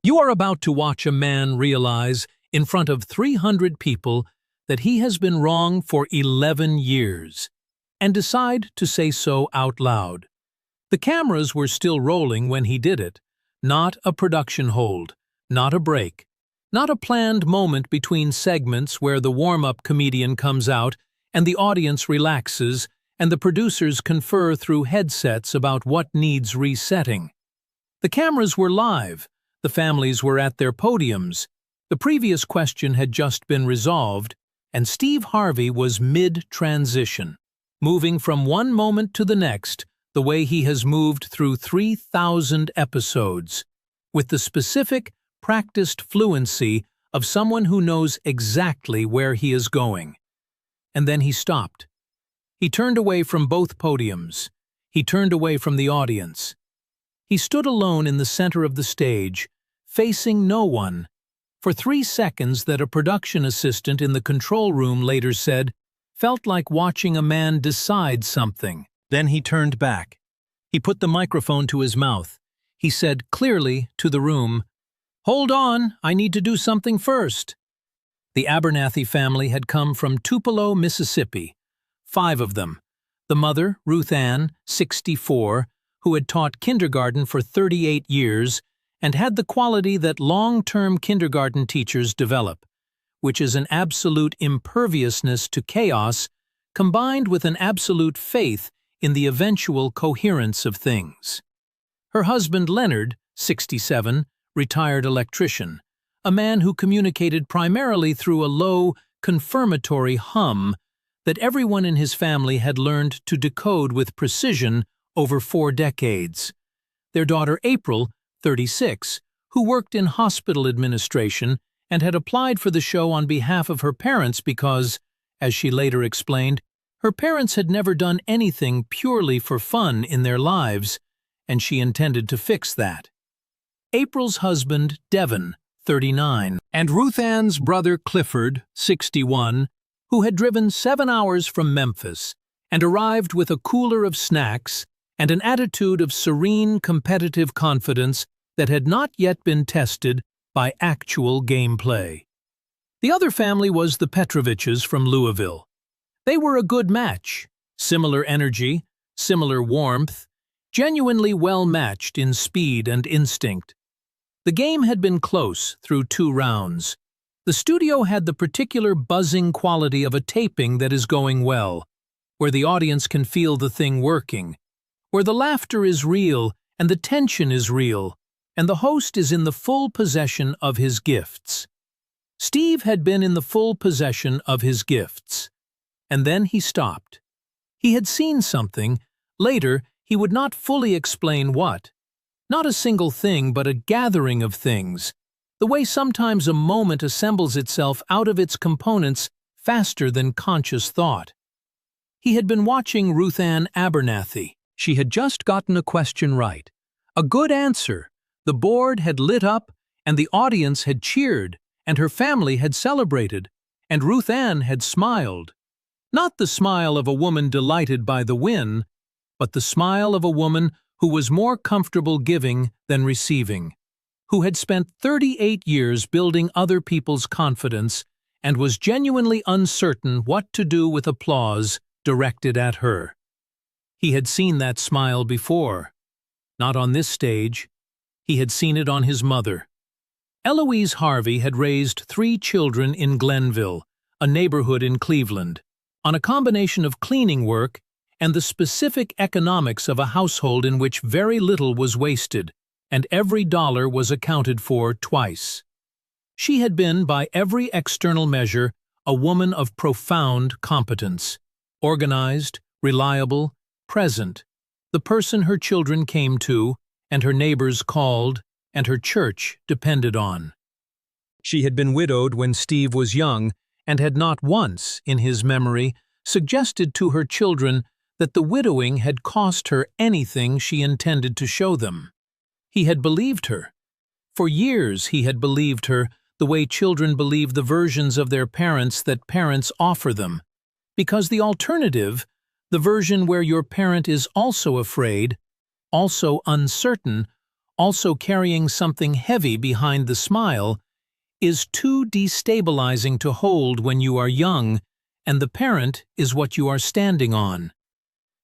You are about to watch a man realize, in front of 300 people, that he has been wrong for 11 years, and decide to say so out loud. The cameras were still rolling when he did it, not a production hold, not a break, not a planned moment between segments where the warm-up comedian comes out and the audience relaxes and the producers confer through headsets about what needs resetting. The cameras were live. The families were at their podiums. The previous question had just been resolved, and Steve Harvey was mid-transition, moving from one moment to the next the way he has moved through 3,000 episodes, with the specific, practiced fluency of someone who knows exactly where he is going. And then he stopped. He turned away from both podiums. He turned away from the audience. He stood alone in the center of the stage, facing no one, for 3 seconds that a production assistant in the control room later said, felt like watching a man decide something. Then he turned back. He put the microphone to his mouth. He said clearly to the room, "Hold on, I need to do something first." The Abernathy family had come from Tupelo, Mississippi. 5 of them. The mother, Ruth Ann, 64, who had taught kindergarten for 38 years and had the quality that long-term kindergarten teachers develop, which is an absolute imperviousness to chaos combined with an absolute faith in the eventual coherence of things. Her husband Leonard, 67, retired electrician, a man who communicated primarily through a low, confirmatory hum that everyone in his family had learned to decode with precision over 4 decades. Their daughter April, 36, who worked in hospital administration and had applied for the show on behalf of her parents because, as she later explained, her parents had never done anything purely for fun in their lives, and she intended to fix that. April's husband, Devon, 39, and Ruth Ann's brother Clifford, 61, who had driven 7 hours from Memphis and arrived with a cooler of snacks and an attitude of serene competitive confidence that had not yet been tested by actual gameplay. The other family was the Petroviches from Louisville. They were a good match, similar energy, similar warmth, genuinely well-matched in speed and instinct. The game had been close through 2 rounds. The studio had the particular buzzing quality of a taping that is going well, where the audience can feel the thing working, where the laughter is real and the tension is real, and the host is in the full possession of his gifts. Steve had been in the full possession of his gifts. And then he stopped. He had seen something. Later, he would not fully explain what. Not a single thing, but a gathering of things. The way sometimes a moment assembles itself out of its components faster than conscious thought. He had been watching Ruth Ann Abernathy. She had just gotten a question right. A good answer. The board had lit up, and the audience had cheered, and her family had celebrated, and Ruth Ann had smiled. Not the smile of a woman delighted by the win, but the smile of a woman who was more comfortable giving than receiving, who had spent 38 years building other people's confidence and was genuinely uncertain what to do with applause directed at her. He had seen that smile before. Not on this stage. He had seen it on his mother. Eloise Harvey had raised 3 children in Glenville, a neighborhood in Cleveland, on a combination of cleaning work and the specific economics of a household in which very little was wasted, and every dollar was accounted for twice. She had been, by every external measure, a woman of profound competence, organized, reliable, present, the person her children came to, and her neighbors called, and her church depended on. She had been widowed when Steve was young, and had not once, in his memory, suggested to her children that the widowing had cost her anything she intended to show them. He had believed her. For years he had believed her the way children believe the versions of their parents that parents offer them, because the alternative, the version where your parent is also afraid, also uncertain, also carrying something heavy behind the smile, is too destabilizing to hold when you are young and the parent is what you are standing on.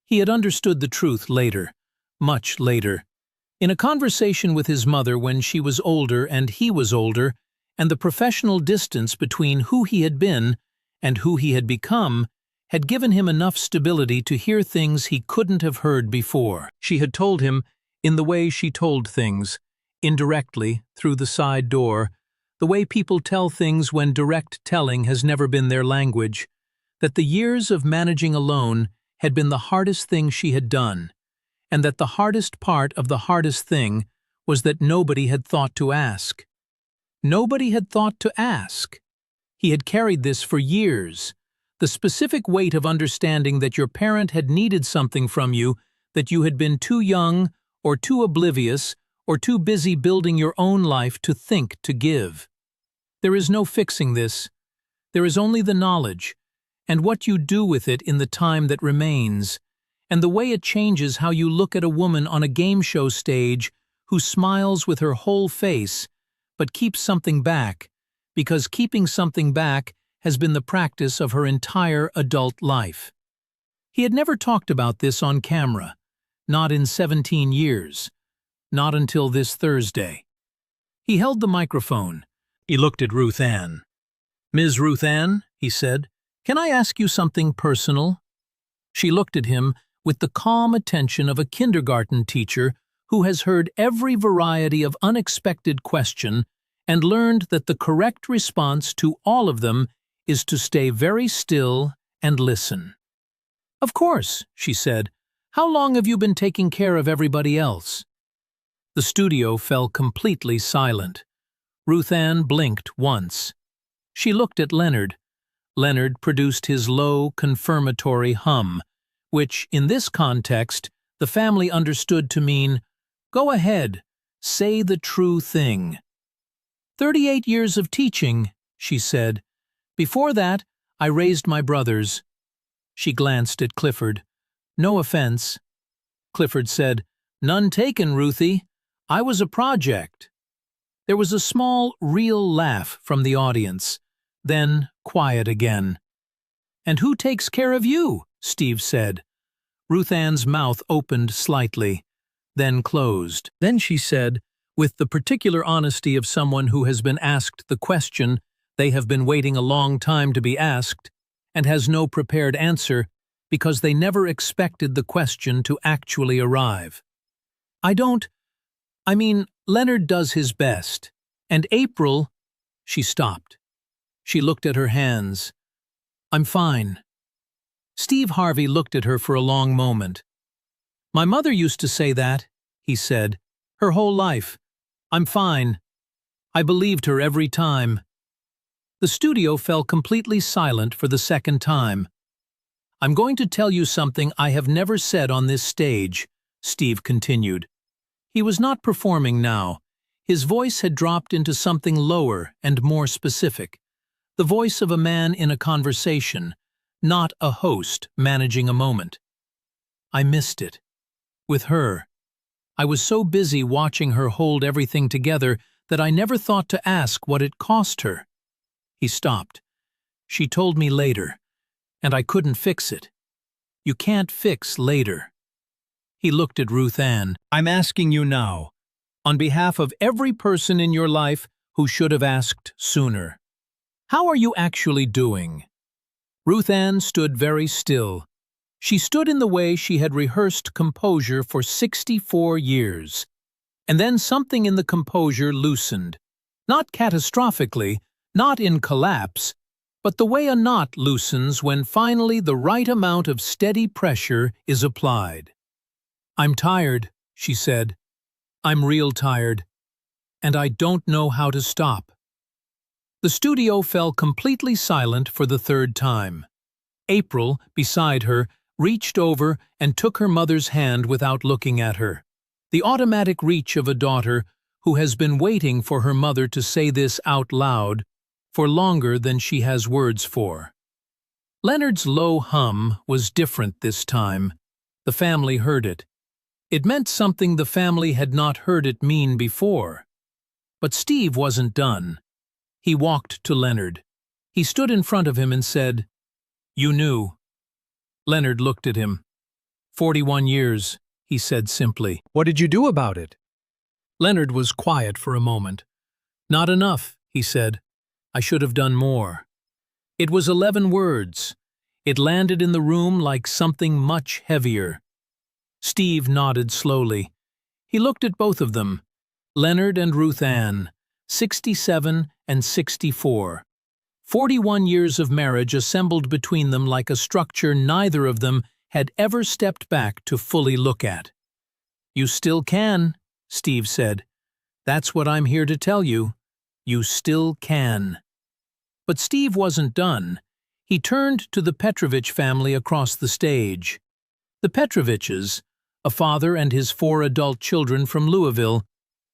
He had understood the truth later, much later. In a conversation with his mother when she was older and he was older, and the professional distance between who he had been and who he had become had given him enough stability to hear things he couldn't have heard before. She had told him, in the way she told things, indirectly, through the side door, the way people tell things when direct telling has never been their language, that the years of managing alone had been the hardest thing she had done, and that the hardest part of the hardest thing was that nobody had thought to ask. Nobody had thought to ask. He had carried this for years, the specific weight of understanding that your parent had needed something from you, that you had been too young or too oblivious or too busy building your own life to think to give. There is no fixing this. There is only the knowledge, and what you do with it in the time that remains, and the way it changes how you look at a woman on a game show stage who smiles with her whole face, but keeps something back, because keeping something back has been the practice of her entire adult life. He had never talked about this on camera, not in 17 years, not until this Thursday. He held the microphone. He looked at Ruth Ann. "Ms. Ruth Ann," he said, "can I ask you something personal?" She looked at him with the calm attention of a kindergarten teacher who has heard every variety of unexpected question and learned that the correct response to all of them is to stay very still and listen. "Of course," she said. "How long have you been taking care of everybody else?" The studio fell completely silent. Ruth Ann blinked once. She looked at Leonard. Leonard produced his low, confirmatory hum, which, in this context, the family understood to mean, "Go ahead, say the true thing." 38 years of teaching," she said. "Before that, I raised my brothers." She glanced at Clifford. "No offense." Clifford said, "None taken, Ruthie. I was a project." There was a small, real laugh from the audience, then quiet again. "And who takes care of you?" Steve said. Ruth Ann's mouth opened slightly, then closed. Then she said, with the particular honesty of someone who has been asked the question they have been waiting a long time to be asked, and has no prepared answer because they never expected the question to actually arrive. Leonard does his best. And April—" She stopped. She looked at her hands. "I'm fine." Steve Harvey looked at her for a long moment. "My mother used to say that," he said, "her whole life. I'm fine." I believed her every time. The studio fell completely silent for the second time. "I'm going to tell you something I have never said on this stage," Steve continued. He was not performing now. His voice had dropped into something lower and more specific. The voice of a man in a conversation, not a host managing a moment. I missed it. With her. I was so busy watching her hold everything together that I never thought to ask what it cost her. He stopped. "She told me later, and I couldn't fix it." "You can't fix later." He looked at Ruth Ann. "I'm asking you now, on behalf of every person in your life who should have asked sooner. How are you actually doing?" Ruth Ann stood very still. She stood in the way she had rehearsed composure for 64 years. And then something in the composure loosened. Not catastrophically, not in collapse, but the way a knot loosens when finally the right amount of steady pressure is applied. "I'm tired," she said. "I'm real tired. And I don't know how to stop." The studio fell completely silent for the third time. April, beside her, reached over and took her mother's hand without looking at her. The automatic reach of a daughter who has been waiting for her mother to say this out loud for longer than she has words for. Leonard's low hum was different this time. The family heard it. It meant something the family had not heard it mean before. But Steve wasn't done. He walked to Leonard. He stood in front of him and said, "You knew." Leonard looked at him. 41 years, he said simply. What did you do about it? Leonard was quiet for a moment. Not enough, he said. I should have done more. It was 11 words. It landed in the room like something much heavier. Steve nodded slowly. He looked at both of them, Leonard and Ruth Ann, 67 and 64. 41 years of marriage assembled between them like a structure neither of them had ever stepped back to fully look at. You still can, Steve said. That's what I'm here to tell you. You still can. But Steve wasn't done. He turned to the Petrovich family across the stage. The Petroviches, a father and his 4 adult children from Louisville,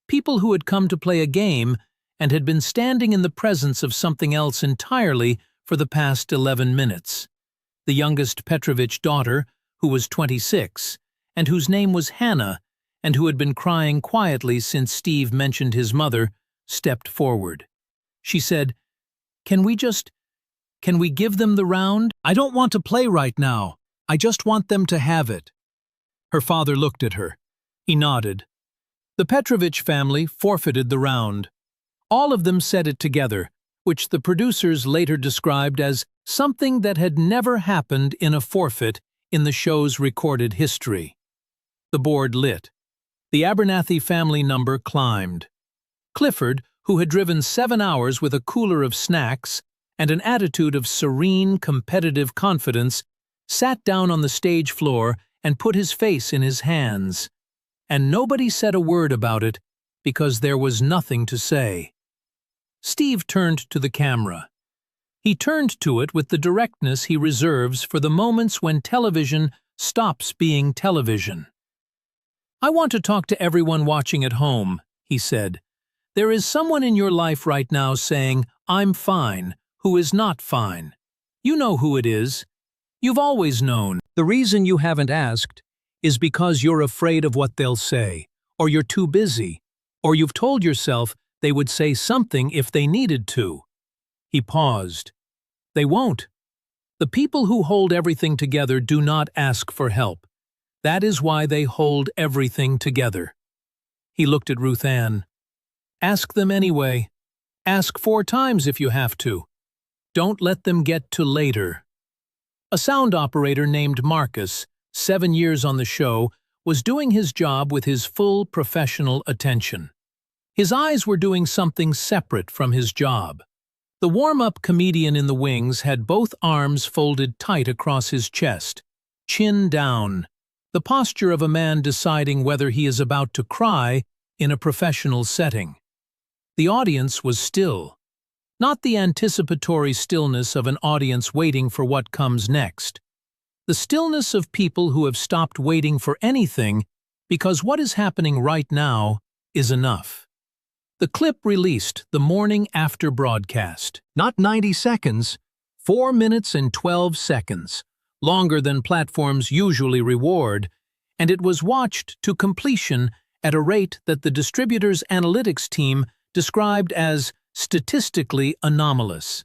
people who had come to play a game and had been standing in the presence of something else entirely for the past 11 minutes. The youngest Petrovich daughter, who was 26, and whose name was Hannah, and who had been crying quietly since Steve mentioned his mother, stepped forward. She said, Can we give them the round? I don't want to play right now. I just want them to have it." Her father looked at her. He nodded. The Petrovich family forfeited the round. All of them said it together, which the producers later described as something that had never happened in a forfeit in the show's recorded history. The board lit. The Abernathy family number climbed. Clifford, who had driven 7 hours with a cooler of snacks and an attitude of serene, competitive confidence, sat down on the stage floor and put his face in his hands. And nobody said a word about it because there was nothing to say. Steve turned to the camera. He turned to it with the directness he reserves for the moments when television stops being television. "I want to talk to everyone watching at home," he said. "There is someone in your life right now saying, 'I'm fine,' who is not fine. You know who it is. You've always known. The reason you haven't asked is because you're afraid of what they'll say, or you're too busy, or you've told yourself they would say something if they needed to." He paused. They won't. The people who hold everything together do not ask for help. That is why they hold everything together. He looked at Ruth Ann. Ask them anyway. Ask 4 times if you have to. Don't let them get to later. A sound operator named Marcus, 7 years on the show, was doing his job with his full professional attention. His eyes were doing something separate from his job. The warm-up comedian in the wings had both arms folded tight across his chest, chin down, the posture of a man deciding whether he is about to cry in a professional setting. The audience was still. Not the anticipatory stillness of an audience waiting for what comes next. The stillness of people who have stopped waiting for anything because what is happening right now is enough. The clip released the morning after broadcast. Not 90 seconds, 4 minutes and 12 seconds, longer than platforms usually reward, and it was watched to completion at a rate that the distributor's analytics team described as statistically anomalous.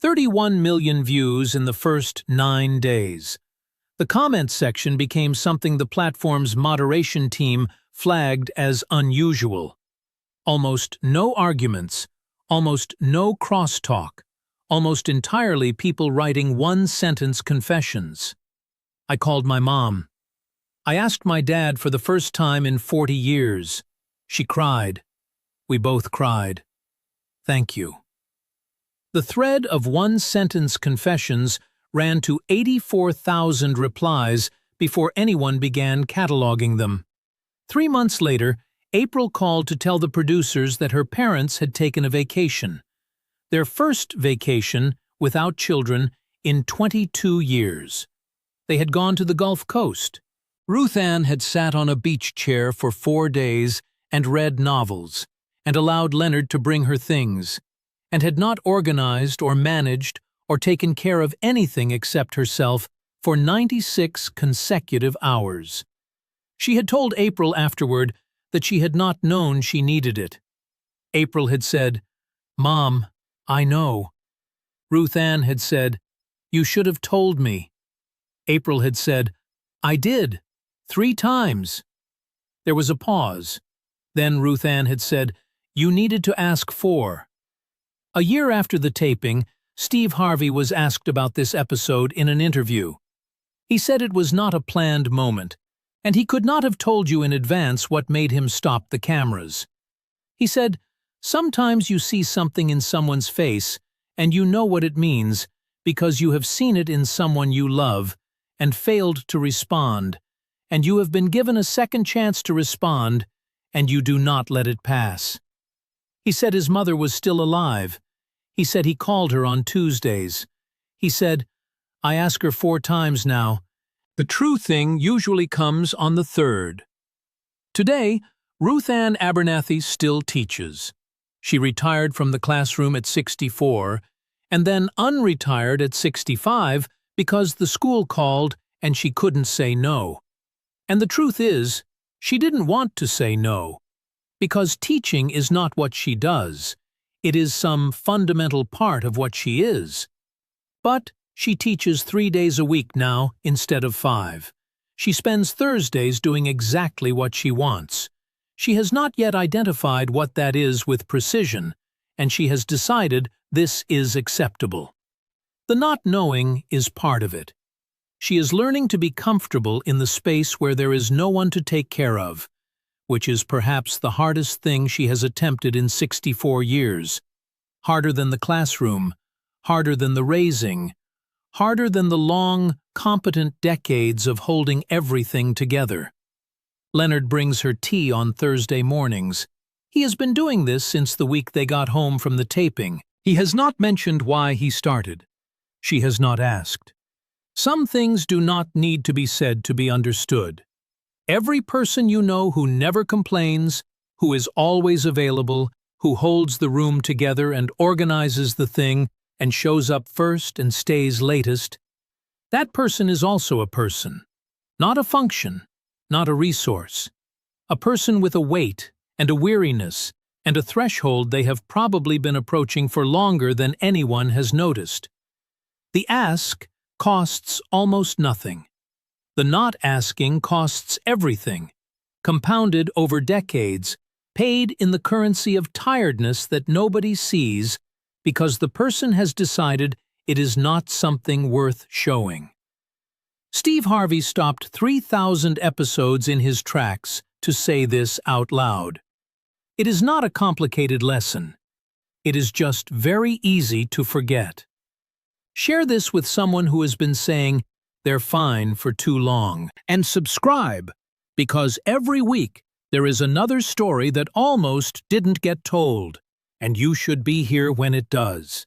31 million views in the first 9 days. The comments section became something the platform's moderation team flagged as unusual. Almost no arguments, almost no crosstalk, almost entirely people writing 1-sentence confessions. I called my mom. I asked my dad for the first time in 40 years. She cried. We both cried. Thank you. The thread of 1-sentence confessions ran to 84,000 replies before anyone began cataloging them. 3 months later, April called to tell the producers that her parents had taken a vacation. Their first vacation, without children, in 22 years. They had gone to the Gulf Coast. Ruth Ann had sat on a beach chair for 4 days and read novels, and allowed Leonard to bring her things, and had not organized or managed or taken care of anything except herself for 96 consecutive hours. She had told April afterward that she had not known she needed it. April had said, "Mom, I know." Ruth Ann had said, "You should have told me." April had said, "I did, 3 times." There was a pause. Then Ruth Ann had said, "You needed to ask for." A year after the taping, Steve Harvey was asked about this episode in an interview. He said it was not a planned moment, and he could not have told you in advance what made him stop the cameras. He said, "Sometimes you see something in someone's face, and you know what it means because you have seen it in someone you love and failed to respond, and you have been given a second chance to respond, and you do not let it pass." He said his mother was still alive. He said he called her on Tuesdays. He said, "I ask her 4 times now. The true thing usually comes on the 3rd. Today, Ruth Ann Abernathy still teaches. She retired from the classroom at 64 and then unretired at 65 because the school called and she couldn't say no. And the truth is, she didn't want to say no, because teaching is not what she does. It is some fundamental part of what she is. But she teaches 3 days a week now instead of 5. She spends Thursdays doing exactly what she wants. She has not yet identified what that is with precision, and she has decided this is acceptable. The not knowing is part of it. She is learning to be comfortable in the space where there is no one to take care of, which is perhaps the hardest thing she has attempted in 64 years. Harder than the classroom, harder than the raising, harder than the long, competent decades of holding everything together. Leonard brings her tea on Thursday mornings. He has been doing this since the week they got home from the taping. He has not mentioned why he started. She has not asked. Some things do not need to be said to be understood. Every person you know who never complains, who is always available, who holds the room together and organizes the thing and shows up first and stays latest, that person is also a person, not a function, not a resource. A person with a weight and a weariness and a threshold they have probably been approaching for longer than anyone has noticed. The ask costs almost nothing. The not asking costs everything, compounded over decades, paid in the currency of tiredness that nobody sees because the person has decided it is not something worth showing. Steve Harvey stopped 3,000 episodes in his tracks to say this out loud. It is not a complicated lesson. It is just very easy to forget. Share this with someone who has been saying they're fine for too long. And subscribe, because every week there is another story that almost didn't get told, and you should be here when it does.